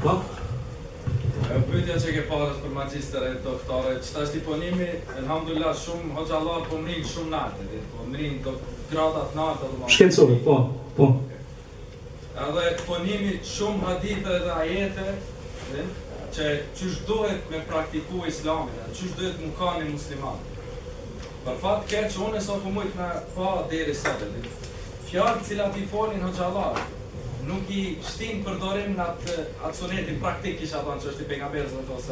Po? Pyetja që ke parë për magjisterë e doktore, ç'ta është punimi, elhamdulillah shumë hoxhallar po mrin shumë natë, po mrin gradat natë domosdoshmë. Shkencore, po. Edhe punimi shumë hadithe dhe ajete, që ç'është duhet me praktiku islamin, ç'është duhet mu ka një musliman. Për fat keq unë sa po mujt me pa deri sot. Fjalë cilat i folin hoxhallar nuk i shtin përdorim në atë sunetin praktik kisha thënë që është i pejgamberit sallallahu alaihi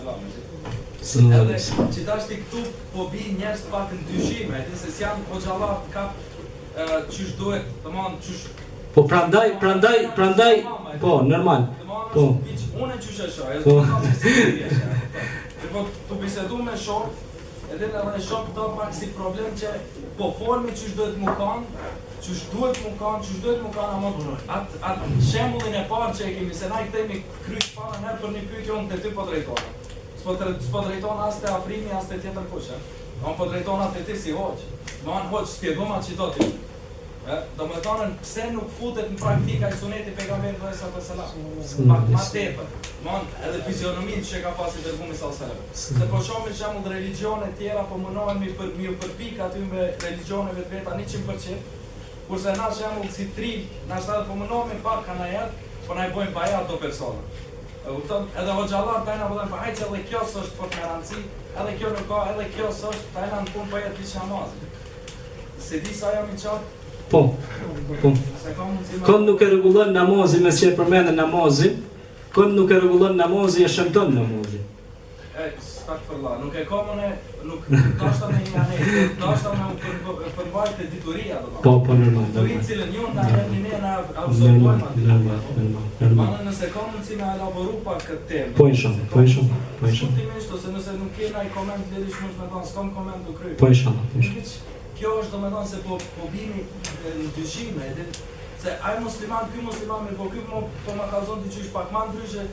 wasallam. Edhe që dashti këtu po bin njerëz pak në dyshime, se janë hoxhallar kap ç'është duhet, domthon ç'është. Po prandaj, po normal. Po. Unë ç'është shoh, po tu bisedu me shoh, edhe në shoh do pak si problem që po formi ç'është duhet mu kanë. Ç'është duhet mu kanë, ama atë shembullin e parë që e kemi se na i kthehemi kryq para herë për një pyetje unë te ty po drejton. S'po drejton as te afrimi as te tjetër kush. Unë po drejton atë ti si hoç. Domthon hoç shpjegom atë çdo ti. Domethënë pse nuk futet në praktikë ai suneti pejgamberit sallallahu alaihi wasallam. Ma tepër. Domthon edhe fizionomin që ka pasi dërgumi sallallahu alaihi wasallam. Se po shohim shembull religione të tjera po mundohemi për mi u përpik aty me religioneve të veta 100%. Kurse na shembull si tri, na shtatë po mundohemi pak kanë jetë, po na i bojnë bajat do persona. Kupton? Edhe hoxhallar tani po thonë, hajde edhe kjo s'është për garanci, edhe kjo nuk ka, edhe kjo s'është, tani në punë po jetë diç namazit. Se di sa jam i qartë? Po. Kënd nuk e rregullon namazin mes që e përmendën namazin, kënd nuk e rregullon namazin e shëmton namazin. Stakfirullah, nuk e kamone, nuk dashta me një anë, dashta me përmbajtë dituria, Po, normal. Diturin cilën ju nga herë një na absolvojmë. Normal. Nëse ka mundësi me elaboru pak këtë temë. Po inshallah. Shkurtimisht, ose nëse nuk kena i koment lidhësh më me thonë, s'kam koment u kryp. Po inshallah. Kjo është domethënë se po bini në dyshime, se ai musliman, ky musliman, po ky po ma kallzon diçish pak më ndryshe,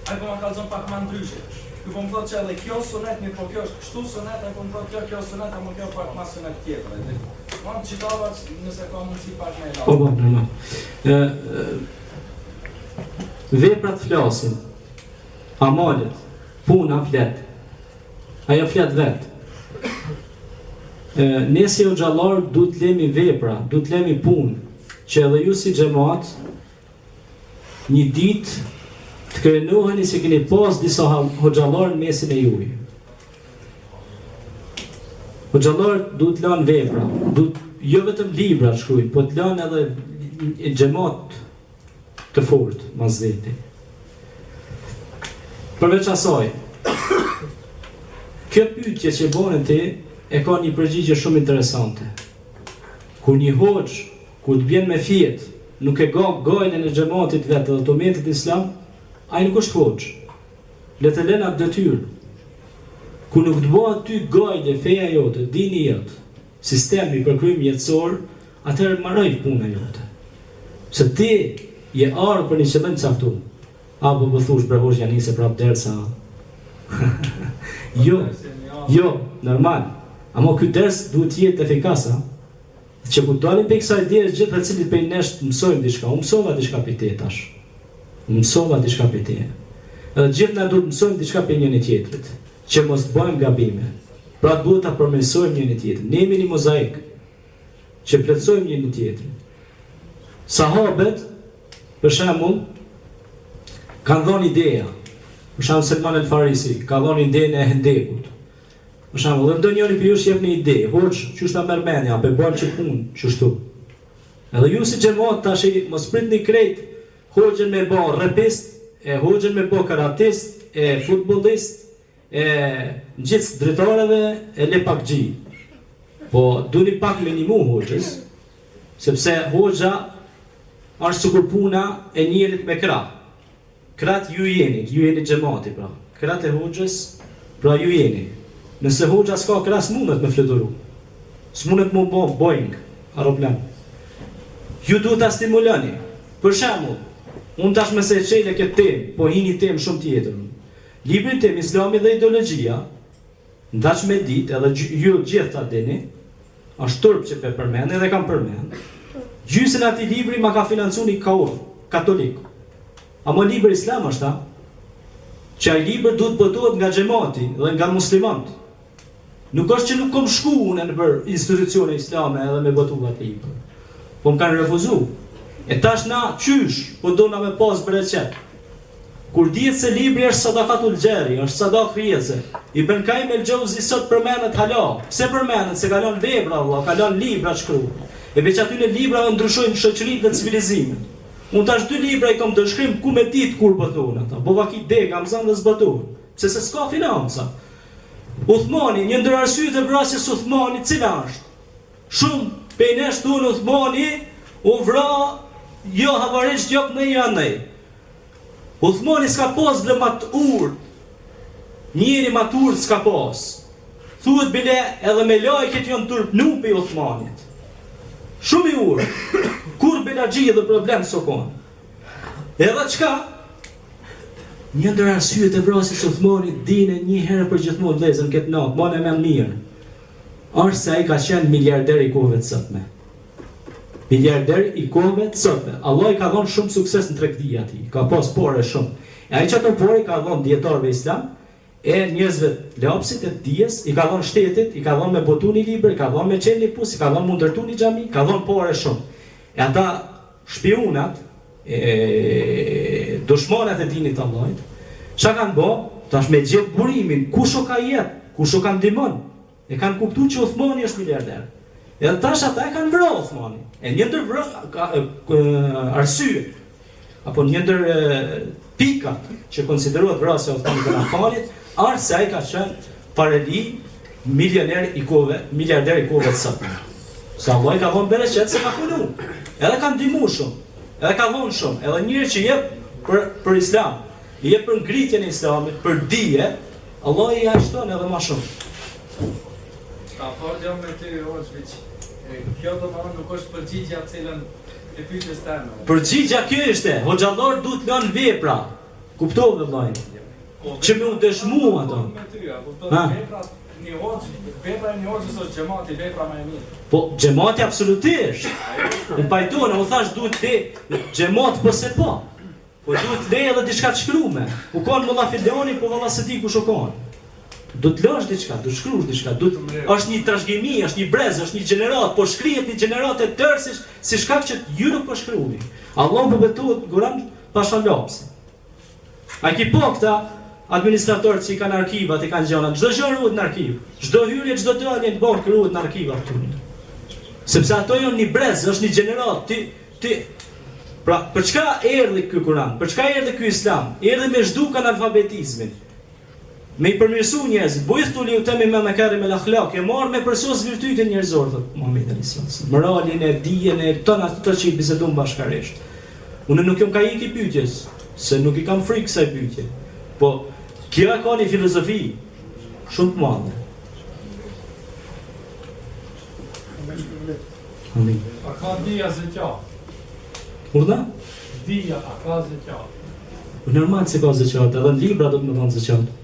ai po ma kallzon pak më ndryshe. Ky po më thotë që edhe kjo sunet mi po kjo është kështu sunet, ai po më thotë kjo sunet, ama kjo pak më sunet tjetër. Mund çitavat nëse ka mundësi pak më lart. Po, normal. Veprat flasin. Amalet, puna flet. Ajo flet vet. Ne si hoxhallar duhet të lemi vepra, duhet të lemi punë, që edhe ju si xhamat një ditë të krenoheni se keni pas disa hoxhallar në mesin e juaj. Hoxhallar duhet të lanë vepra, duhet jo vetëm libra të shkruajnë, po të lanë edhe xhamat të fortë mas veti. Përveç asaj, kjo pyetje që bën ti e ka një përgjigje shumë interesante. Kur një hoxh, kur të vjen me fjet, nuk e ka gojën e xhamatit vetë dhe tometit islam, ai nuk është hoxh. Le të lënë atë detyrë. Kur nuk të bëhet ty gojë feja jote, dini jot, sistemi për krijim jetësor, atëherë mbaroj puna jote. Se ti je ardhur për një qëllim të caktuar. Apo më thush për hoxh janë nisë prap dersa. Jo, normal. Amo ky ders duhet të jetë efikas, që kur dalim pe kësaj dijes gjithë për cilit pe nesh mësojmë diçka. Unë mësova diçka pe te tash. Edhe gjithë na duhet mësojmë diçka pe njëri tjetrit, që mos bëjmë gabime. Pra duhet ta përmirësojmë njëri tjetrin. Ne jemi një mozaik që plotësojmë njëri tjetrin. Sahabët, për shembull, kanë dhënë ideja. Për shembull Salman el-Farisi ka dhënë idenë e hendekut. Për shembull, ndonjëri për ju jep një ide, hoç, çu ta merr mendja, apo bën çik punë, çështu. Edhe ju si xhamat tash mos pritni krejt hoxhën me bë rapist, e hoxhën me bë karatist, e futbollist, e gjithë drejtorëve e le pak xhi. Po duni pak minimum hoxhës, sepse hoxha është sikur puna e njerit me krah. Krahët ju jeni xhamati pra. Krahët e hoxhës, pra ju jeni. Nëse hoxha s'ka krah s'mundet me fluturu. S'mundet me bë Boeing, aeroplan. Ju duhet ta stimuloni. Për shembull, unë tash më se çelë këtë temë, po hini temë shumë tjetër. Libri tim Islami dhe ideologjia, ndaç me ditë, edhe ju gjithë ta dini, është turp që pe përmend edhe kam përmend. Gjysën atij libri ma ka financuar një kaur katolik. Amo libri islam është ta? që ai libër duhet botohet nga xhamati dhe nga muslimanët. Nuk është që nuk kom shku unë në për institucione islame edhe me botu atë libër. Po më kanë refuzu. E tash na qysh, po do na me pas bereqet. Kur dihet se libri është sadakatul xheri, është sadak rjeze. Ibn Qayyim el-Jauzi sot përmendet hala. Pse përmendet? Se kalon vepra valla, kalon libra shkruaj. E veç aty në libra ndryshojnë shoqëritë dhe civilizimin. Unë tash 2 libra i kam të shkrim ku me ditë kur botohen ata. Po vaki dega më zan dhe zbatohen. Pse se s'ka financa. Uthmani, një ndër arsyet e vrasjes së Uthmanit, cila është? Shumë pejnesh tonë Uthmani u vra jo havarisht jo në janë. Uthmani s'ka pas ble matur. Njëri matur s'ka pas. Thuhet bile edhe me lajket janë turpnu pe Uthmanit. Shumë i urë. Kur bela gjie dhe problem s'o konë. Edhe çka? Një ndër arsyet e vrasjes së Uthmanit dine një herë për gjithmonë vëllezër këtë natë, më në mirë. Është se ai ka qenë miliarder i kohëve të sotme. Miliarder i kohëve të sotme. Allah i ka dhënë shumë sukses në tregtia ati, ka pas pore shumë. E ai çato pore i ka dhënë dietarëve islam, e njerëzve të lapsit e të dijes, i ka dhënë shtetit, i ka dhënë me botu një libër, i ka dhënë me qenë një pus, i ka dhënë me ndërtu një xhami, ka dhënë pore shumë. E ata shpionat, dushmanat e dinit të Allahit, çka kanë bë? Tash me gjetë burimin, kush o ka jep, kush o ka ndihmon. E kanë kuptuar që Uthmani është miliarder. Edhe tash ata e kanë vrarë Uthmanin. E një ndër arsye apo një ndër pikat që konsiderohet vrasja e Uthmanit të Affanit, është se ai ka qenë parali milioner i kohëve, miliarder i kohëve të sotme. Sa Allah i ka dhënë bereqet se ka punu. Edhe ka ndihmuar shumë. Edhe ka dhënë shumë. Edhe njëri që jep për islam, i jep për ngritjen e islamit, për dije, Allah i ashton edhe më shumë. Ka falja me ty, Hoxhić. Kjo do të thonë nuk është përgjigjja cilën e pyetjes tani. Përgjigjja kjo ishte, hoxhallar duhet lënë vepra. Kuptove vëllai. Që më u dëshmu ato. Me ty, a kupton vepra një hoxh, vepra e një hoxhës është xhamati, vepra më e mirë. Po xhamati absolutisht. Unë pajtona, u thash duhet te xhamat po se po. Po duhet le edhe diçka të shkruame. U kanë valla Fideoni, po valla se ti kush u kanë. Do të lësh diçka, do të shkruash diçka, është një trashëgimi, është një brez, është një gjenerat, po shkrihet një gjenerat e tërë si shkak që ju nuk po shkruani. Allah po betohet Kur'an pasha lapsi. A ki po këta administratorët që i kanë arkivat, i kanë gjëra, çdo gjë ruhet në arkiv. Çdo hyrje, çdo dalje në bank ruhet në arkiva këtu. Sepse ato janë një brez, është një gjenerat, ti pra, për çka erdhi ky Kur'an? Për çka erdhi ky Islam? Erdhi me zhdukan alfabetizmin. Me i përmirësu njerëzit, buithtu li u temi me mekarim el akhlak, e marrë me përsos virtytin njerëzor, thot Muhamedi a.s. Moralin e dijen e tëna të që i bisedum bashkaresht. Unë nuk jam ka i ki pyetjes, se nuk i kam frikë kësaj pyetje. Po, kjo ka një filozofi shumë të madhe. Amin. A ka dija zeqat? Urna? Dija, a ka zeqat? Normal se ka zeqat, edhe në libra do të më thonë zeqat.